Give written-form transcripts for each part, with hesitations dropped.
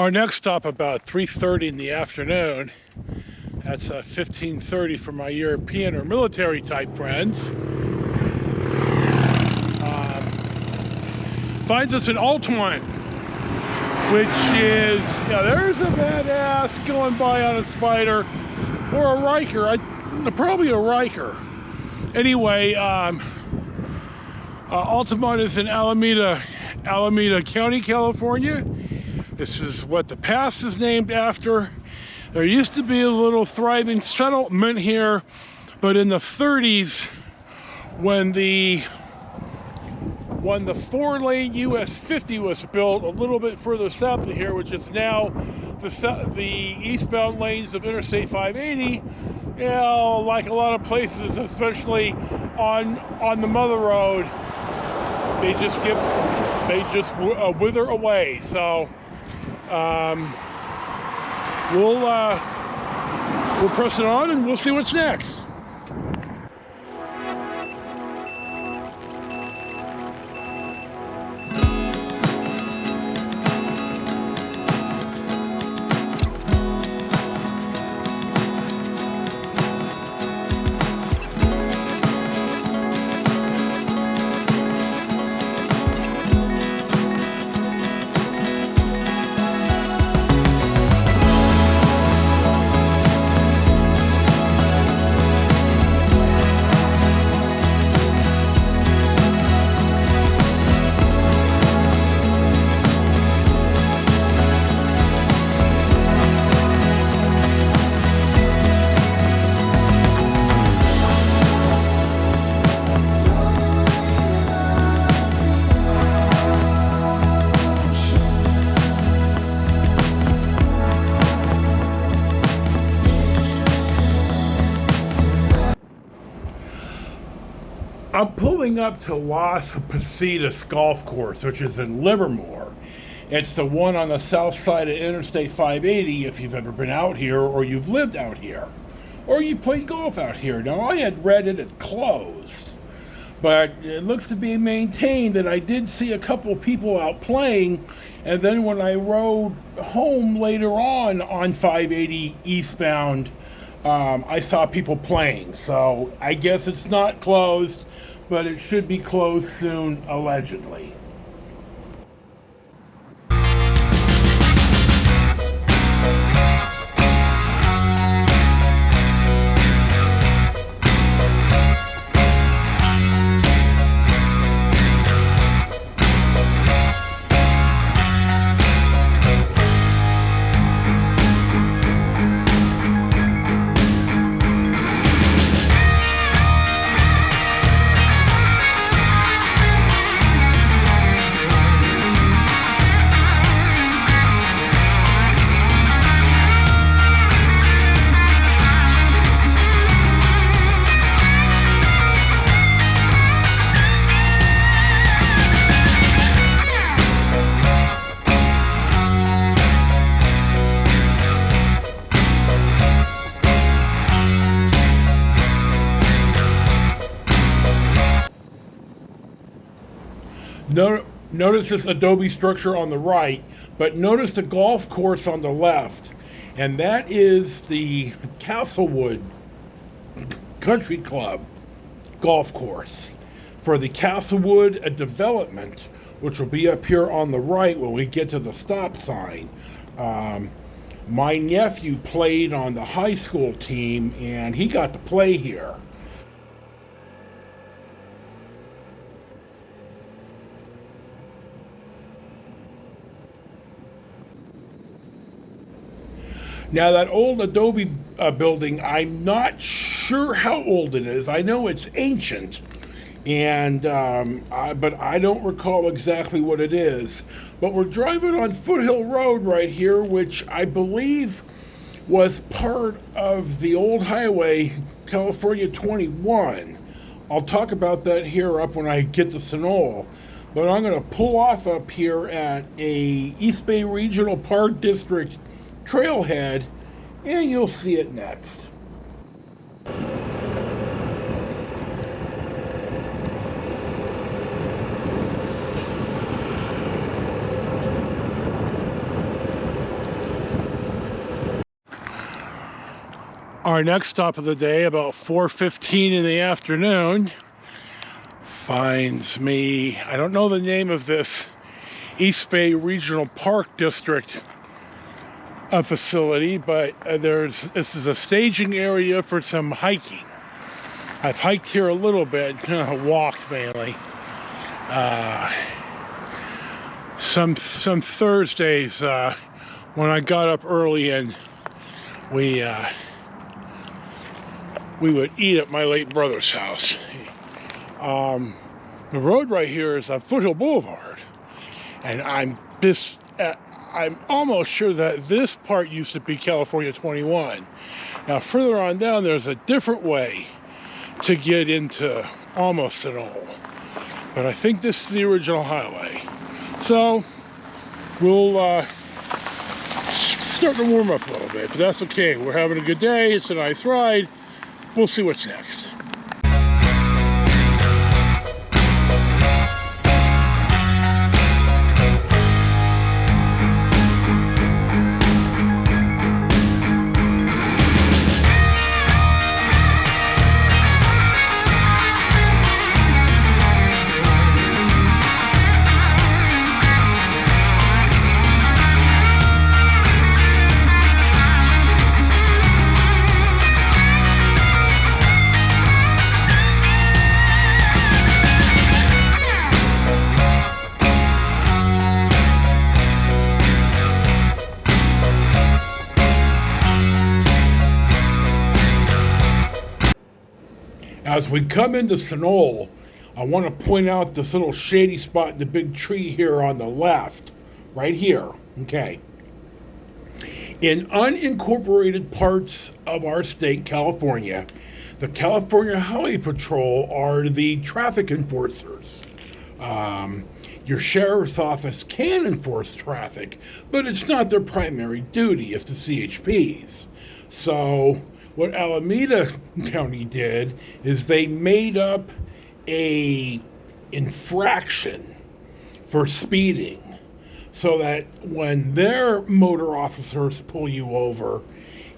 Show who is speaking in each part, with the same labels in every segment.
Speaker 1: Our next stop about 3:30 in the afternoon. That's 15:30 for my European or military type friends. Finds us in Altamont, which is, there's a badass going by on a Spyder or a Riker. Probably a Riker. Anyway, Altamont is in Alameda County, California. This is what the pass is named after. There used to be a little thriving settlement here, but in the 30s, when the 4-lane US 50 was built a little bit further south of here, which is now the eastbound lanes of Interstate 580, like a lot of places, especially on the Mother Road, they just wither away. So we'll press it on and we'll see what's next. I'm pulling up to Las Positas Golf Course, which is in Livermore. It's the one on the south side of Interstate 580 if you've ever been out here or you've lived out here. Or you played golf out here. Now, I had read it had closed, but it looks to be maintained, and I did see a couple people out playing, and then when I rode home later on 580 eastbound, I saw people playing. So I guess it's not closed, but it should be closed soon, allegedly. Notice this adobe structure on the right, but notice the golf course on the left, and that is the Castlewood Country Club golf course for the Castlewood development, which will be up here on the right when we get to the stop sign. My nephew played on the high school team, and he got to play here. Now, that old adobe building, I'm not sure how old it is. I know it's ancient, and but I don't recall exactly what it is. But we're driving on Foothill Road right here, which I believe was part of the old highway, California 21. I'll talk about that here up when I get to Sonol. But I'm going to pull off up here at a East Bay Regional Park District trailhead, and you'll see it next. Our next stop of the day, about 4:15 in the afternoon, finds me, I don't know the name of this East Bay Regional Park District facility, but this is a staging area for some hiking. I've hiked here a little bit, walked mainly. Some Thursdays when I got up early and we would eat at my late brother's house. The road right here is on Foothill Boulevard, and I'm almost sure that this part used to be California 21. Now further on down, there's a different way to get into almost Sonol, but I think this is the original highway. So we'll start to warm up a little bit, but that's okay. We're having a good day. It's a nice ride. We'll see what's next. As we come into Sonol, I want to point out this little shady spot in the big tree here on the left. Right here, okay. In unincorporated parts of our state, California, the California Highway Patrol are the traffic enforcers. Your sheriff's office can enforce traffic, but it's not their primary duty. It's the CHP's. So what Alameda County did is they made up a infraction for speeding so that when their motor officers pull you over,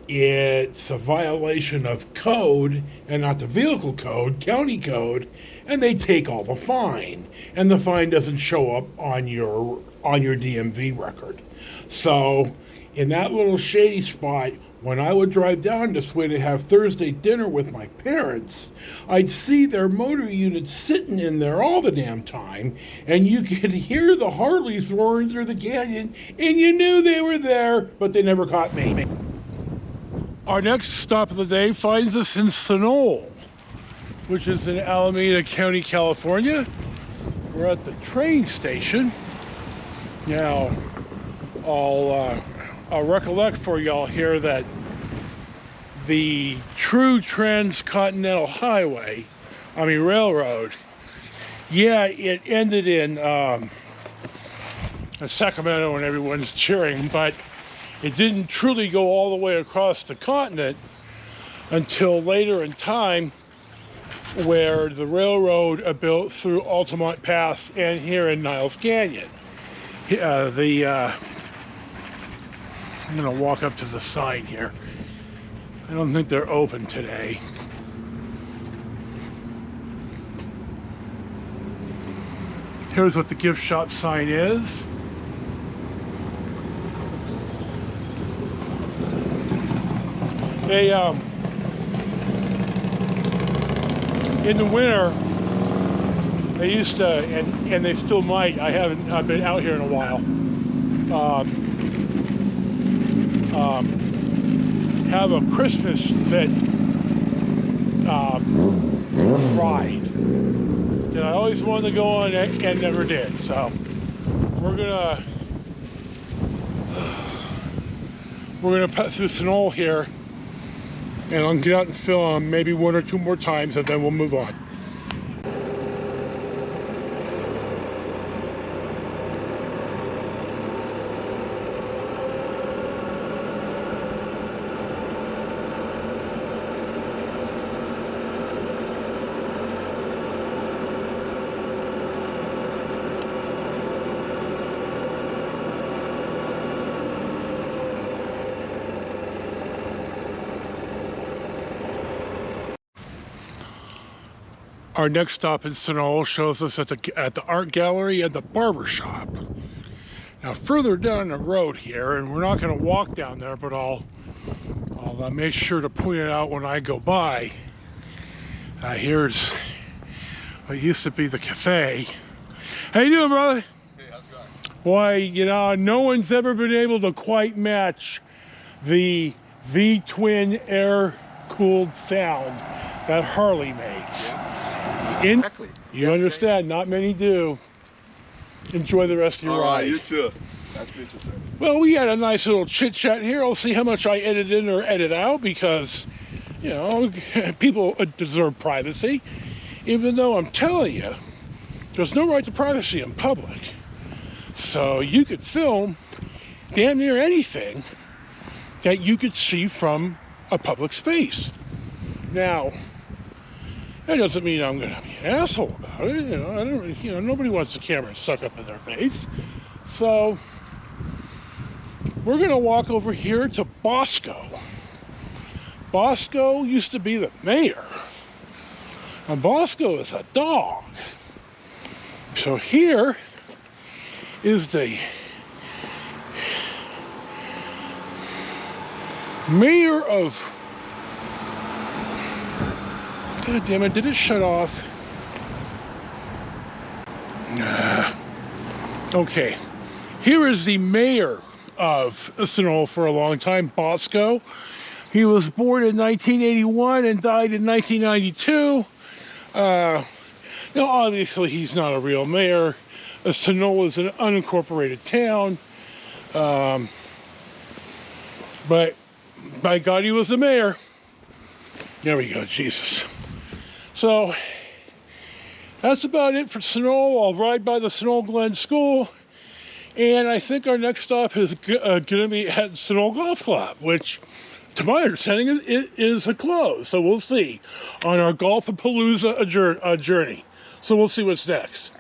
Speaker 1: it's a violation of code, and not the vehicle code, county code, and they take all the fine, and the fine doesn't show up on your DMV record. So in that little shady spot, when I would drive down this way to have Thursday dinner with my parents, I'd see their motor units sitting in there all the damn time, and you could hear the Harleys roaring through the canyon, and you knew they were there, but they never caught me. Our next stop of the day finds us in Sonol, which is in Alameda County, California. We're at the train station. Now, I'll recollect for y'all here that the true transcontinental railroad, yeah, it ended in Sacramento and everyone's cheering, but it didn't truly go all the way across the continent until later in time, where the railroad built through Altamont Pass and here in Niles Canyon. I'm going to walk up to the sign here. I don't think they're open today. Here's what the gift shop sign is. They, in the winter, they used to, and they still might, I've been out here in a while, have a Christmas that ride that I always wanted to go on and never did. So we're gonna put through Sonol here, and I'll get out and film maybe one or two more times, and then we'll move on. Our next stop in Sonoma shows us at the art gallery and the barber shop. Now further down the road here, and we're not going to walk down there, but I'll make sure to point it out when I go by. Here's what used to be the cafe. How you doing, brother?
Speaker 2: Hey, how's it going?
Speaker 1: Boy, you know, no one's ever been able to quite match the V-twin air-cooled sound that Harley makes.
Speaker 2: Yeah. Exactly.
Speaker 1: You understand? Not many do. Enjoy the rest of your ride.
Speaker 2: You too. Nice to meet you, sir.
Speaker 1: Well, we had a nice little chit-chat here. I'll see how much I edit in or edit out because, you know, people deserve privacy. Even though I'm telling you, there's no right to privacy in public. So you could film damn near anything that you could see from a public space. Now, that doesn't mean I'm going to be an asshole about it. You know, nobody wants the camera stuck up in their face. So we're going to walk over here to Bosco. Bosco used to be the mayor. And Bosco is a dog. So here is the mayor of... God damn it, did it shut off? Okay, here is the mayor of Sonoma for a long time, Bosco. He was born in 1981 and died in 1992. Now, obviously, he's not a real mayor. Sonoma is an unincorporated town. But, by God, he was the mayor. There we go, Jesus. So, that's about it for Sonoma. I'll ride by the Sonoma Glen School. And I think our next stop is going to be at Sonoma Golf Club, which, to my understanding, is a close. So we'll see on our Golf-a-Palooza journey. So we'll see what's next.